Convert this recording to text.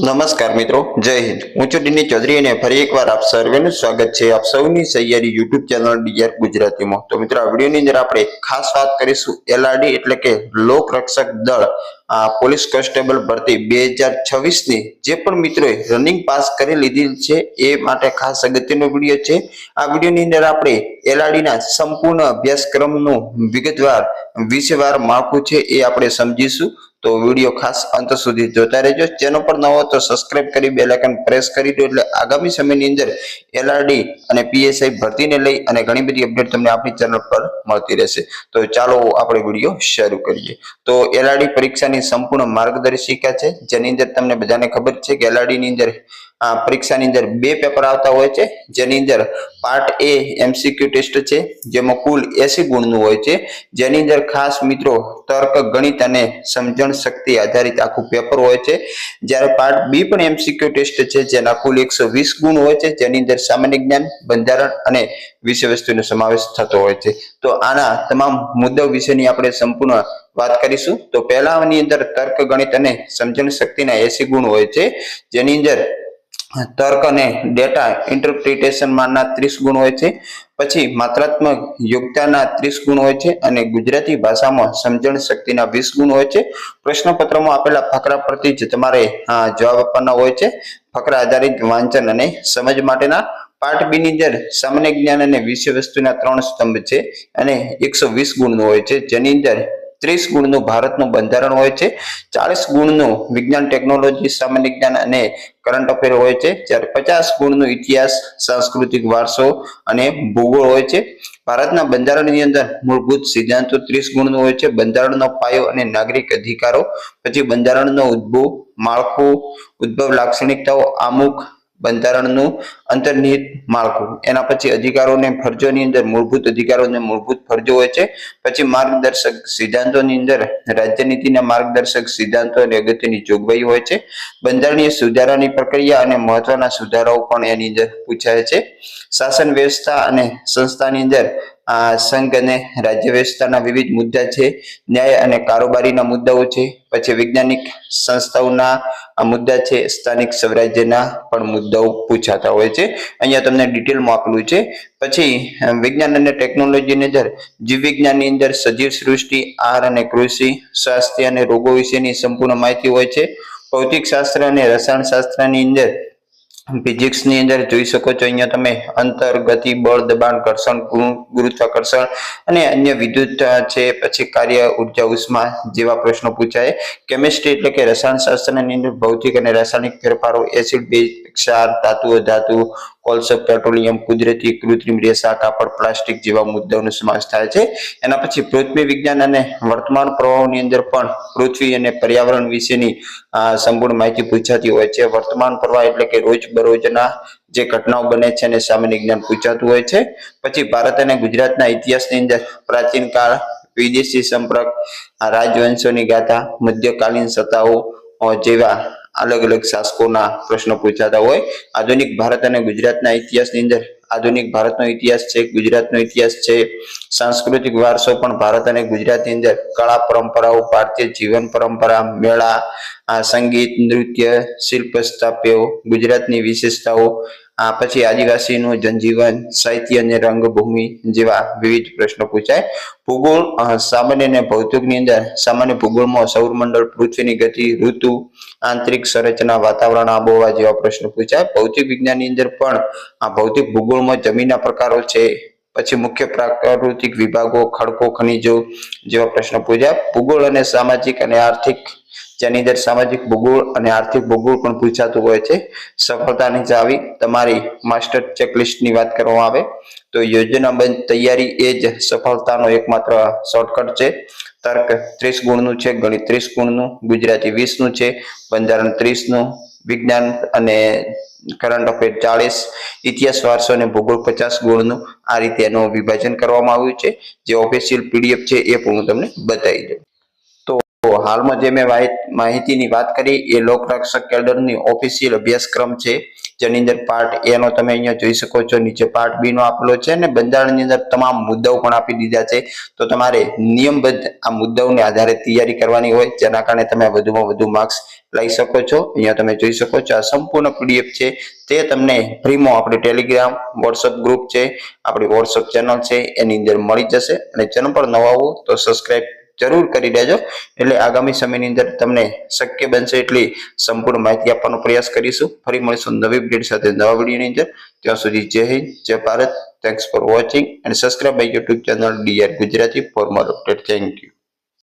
નમસ્કાર મિત્રો, જય હિન્દ। હું છું ડીની ચૌધરી અને ફરી એકવાર આપ સર્વેનું સ્વાગત છે આપ સૌની સહિયારી યુટ્યુબ ચેનલ ડીઆર ગુજરાતીમાં। તો મિત્રો આ વિડીયોની અંદર આપણે ખાસ વાત કરીશું એલઆરડી એટલે કે લોક રક્ષક દળ પોલીસ કોન્સ્ટેબલ ભરતી 2026 ની જે પણ મિત્રોએ રનિંગ પાસ કરી લીધી છે એ માટે ખાસ અગત્યનો વિડીયો છે। આ વિડીયોની અંદર આપણે એલઆરડીના સંપૂર્ણ અભ્યાસક્રમનું વિગતવાર વિષયવાર માળખું છે એ આપણે સમજીશું। તો વિડીયો ખાસ અંત સુધી જોતા રહેજો। ચેનલ પર નવો તો સબસ્ક્રાઇબ કરી બેલ આઇકન પ્રેસ કરી દો એટલે આગામી સમયની અંદર એલઆરડી અને પીએસઆઈ ભરતીને લઈ અને ઘણી બધી અપડેટ તમને આપણી ચેનલ પર મળતી રહેશે। તો ચાલો આપણે વિડીયો શરૂ કરીએ। તો એલઆરડી પરીક્ષાની સંપૂર્ણ માર્ગદર્શિકા છે જેની અંદર તમને બધાને ખબર છે કે એલઆરડીની અંદર પરીક્ષાની અંદર બે પેપર આવતા હોય છે જેની અંદર પાર્ટ એ એમસીક્યુ ટેસ્ટ છે જેમાં કુલ 80 ગુણનું હોય છે જેની અંદર ખાસ મિત્રો તર્ક ગણિત અને સમજણ શક્તિ આધારિત આખું પેપર હોય છે। જ્યારે પાર્ટ બી પણ એમસીક્યુ ટેસ્ટ છે જેના કુલ 120 ગુણ હોય છે જેની અંદર સામાન્ય જ્ઞાન બંધારણ અને વિષય વસ્તુનો સમાવેશ થતો હોય છે। તો આના તમામ મુદ્દાઓ વિશેની આપણે સંપૂર્ણ વાત કરીશું। તો પહેલાની અંદર તર્ક ગણિત અને સમજણ શક્તિના 80 ગુણ હોય છે જેની અંદર તર્ક અને ડેટા ઇન્ટરપ્રિટેશન માના 30 ગુણ હોય છે। પછી માત્રાત્મક યોગ્યતાના 30 ગુણ હોય છે અને ગુજરાતી ભાષામાં સમજણ શક્તિના 20 ગુણ હોય છે। પ્રશ્નપત્રમાં આપેલા ફકરા પરથી જ તમારે જવાબ આપવાના હોય છે। ફકરા આધારિત વાંચન અને સમજ માટેના પાર્ટ બી ની અંદર સામાન્ય જ્ઞાન અને વિષય વસ્તુના 3 સ્તંભ છે અને 120 ગુણનું હોય છે જેની અંદર 30 ગુણનું ભારતનું બંધારણ હોય છે, 40 ગુણનું વિજ્ઞાન ટેકનોલોજી સામાન્ય જ્ઞાન અને કરંટ અફેર હોય છે, જ્યારે 50 ગુણનું ઇતિહાસ સાંસ્કૃતિક વારસો અને ભૂગોળ હોય છે। ભારતના બંધારણની અંદર મૂળભૂત સિદ્ધાંતો 30 ગુણનું હોય છે, બંધારણનો પાયો અને નાગરિક અધિકારો, પછી બંધારણનો ઉદ્ભવ, માળખું, ઉદ્ભવ લાક્ષણિકતાઓ, આમુખ, બંધારણનું અંતર્નિહિત માળખું, એના પછી અધિકારો અને ફરજોની અંદર મૂળભૂત અધિકારો અને મૂળભૂત ફરજો હોય છે। પછી માર્ગદર્શક સિદ્ધાંતોની અંદર રાજ્યનીતિના માર્ગદર્શક સિદ્ધાંતો અને અગત્યની જોગવાઈ હોય છે। બંધારણીય સુધારાની પ્રક્રિયા અને મહત્વના સુધારાઓ પણ એની અંદર પૂછાય છે। શાસન વ્યવસ્થા અને સંસ્થાની અંદર સંઘ અને રાજ્ય વ્યવસ્થાના વિવિધ મુદ્દા છે, ન્યાય અને કારોબારીના મુદ્દાઓ છે, પછી વૈજ્ઞાનિક સંસ્થાઓના મુદ્દા છે, સ્થાનિક સ્વરાજ્યના પણ મુદ્દાઓ પૂછાતા હોય છે। અહીંયા તમને ડિટેલમાં આપેલું છે। પછી વિજ્ઞાન અને ટેકનોલોજીની અંદર જીવ વિજ્ઞાનની અંદર સજીવ સૃષ્ટિ, આહાર અને કૃષિ, સ્વાસ્થ્ય અને રોગો વિશેની સંપૂર્ણ માહિતી હોય છે। ભૌતિક શાસ્ત્ર અને રસાયણ શાસ્ત્રની અંદર ફિઝિક્સ ની અંદર જોઈ શકો છો અહીંયા તમે અંતર, ગતિ, બળ, દબાણ, ઘર્ષણ, ગુરુત્વાકર્ષણ અને અન્ય વિદ્યુત છે, પછી કાર્ય, ઉર્જા, ઉષ્મા જેવા પ્રશ્નો પૂછાય। કેમિસ્ટ્રી એટલે કે રસાયણ શાસ્ત્રની અંદર ભૌતિક અને રાસાયણિક ફેરફારો, એસિડ, બેઝ, ક્ષાર, ધાતુઓ, ધાતુ, કોલસો, પેટ્રોલિયમ, કુદરતી, કૃત્રિમ રેસા, કાપડ, પ્લાસ્ટિક જેવા મુદ્દાઓનો સમાવેશ થાય છે। એના પછી પૃથ્વી વિજ્ઞાન અને વર્તમાન પ્રવાહોની અંદર પણ પૃથ્વી અને પર્યાવરણ વિશેની સંપૂર્ણ માહિતી પૂછાતી હોય છે। વર્તમાન પ્રવાહ એટલે કે રોજબરોજના જે ઘટનાઓ બને છે અને સામાન્ય જ્ઞાન પૂછાતું હોય છે। પછી ભારત અને ગુજરાતના ઇતિહાસની અંદર પ્રાચીન કાળ, વિદેશી સંપર્ક, રાજવંશોની ગાથા, મધ્યકાલીન સત્તાઓ જેવા અલગ અલગ શાસકોના પ્રશ્નો પૂછાતા હોય। આધુનિક ભારત અને ગુજરાતના ઇતિહાસની અંદર આધુનિક ભારતનો ઇતિહાસ છે, ગુજરાતનો ઇતિહાસ છે, સાંસ્કૃતિક વારસો પણ ભારત અને ગુજરાતની અંદર કળા પરંપરાઓ, ભારતીય જીવન પરંપરા, મેળા, સંગીત, નૃત્ય, શિલ્પ સ્થાપ્યો, ગુજરાતની વિશેષતાઓ, પછી આદિવાસીનું જનજીવન, સાહિત્ય અને રંગભૂમિ જેવા વિવિધ પ્રશ્નો પૂછાય। ભૂગોળ સામાન્ય અને ભૌતિકની અંદર સામાન્ય ભૂગોળમાં સૌરમંડળ, પૃથ્વીની ગતિ, ઋતુ, આંતરિક સંરચના, વાતાવરણ, આબોહવા જેવા પ્રશ્નો પૂછાય। ભૌતિક વિજ્ઞાનની અંદર પણ ભૌતિક ભૂગોળમાં જમીનના પ્રકારો છે, પછી મુખ્ય પ્રાકૃતિક વિભાગો, ખડકો, ખનિજો જેવા પ્રશ્નો પૂછાય। ભૂગોળ અને સામાજિક અને આર્થિક જેની અંદર સામાજિક ભૂગોળ અને આર્થિક ભૂગોળ પણ પૂછાતું હોય છે। સફળતાની ચાવી તમારી માસ્ટર ચેકલિસ્ટની વાત કરવામાં આવે તો યોજનાબદ્ધ તૈયારી એ જ સફળતાનો એકમાત્ર શોર્ટકટ છે। તર્ક 30 ગુણનું છે, ગણિત 30 ગુણનું, ગુજરાતી 20 નું છે, બંધારણ 30 નું, વિજ્ઞાન અને કરંટ અફેર 40, ઇતિહાસ, વારસો અને ભૂગોળ 50 ગુણનું। આ રીતે એનું વિભાજન કરવામાં આવ્યું છે। જે ઓફિશિયલ પીડીએફ છે એ પણ હું તમને બતાવી દઉં। તો હાલમાં જે મેં માહિતીની વાત કરી એ લોકરક્ષક કેડરની ઓફિશિયલ અભ્યાસક્રમ છે, જેની અંદર પાર્ટ A નો તમે અહીંયા જોઈ શકો છો, નીચે પાર્ટ B નો આપેલો છે અને બંધારણની અંદર તમામ મુદ્દાઓ પણ આપી દીધા છે. તો તમારે નિયમબદ્ધ આ મુદ્દાઓને આધારે તૈયારી કરવાની હોય, જેના કારણે તમે વધુમાં વધુ માર્ક્સ લઈ શકો છો. અહીંયા તમે જોઈ શકો છો આ સંપૂર્ણ PDF છે, તે તમને ફ્રીમાં આપણી ટેલિગ્રામ વોટ્સઅપ ગ્રુપ છે, આપણી વોટ્સઅપ ચેનલ છે એની અંદર મળી જશે. અને ચેનલ પર નવા હો તો સબસ્ક્રાઇબ જરૂર કરી દેજો, એટલે આગામી સમયની અંદર તમને શક્ય બનશે એટલી સંપૂર્ણ માહિતી આપવાનો પ્રયાસ કરીશું. ફરી મળીશું નવી અપડેટ સાથે નવા વિડીયોની અંદર. ત્યાં સુધી જય હિન્દ, જય Bharat. Thanks for watching and subscribe my YouTube channel DR Gujarati for more update. Thank you.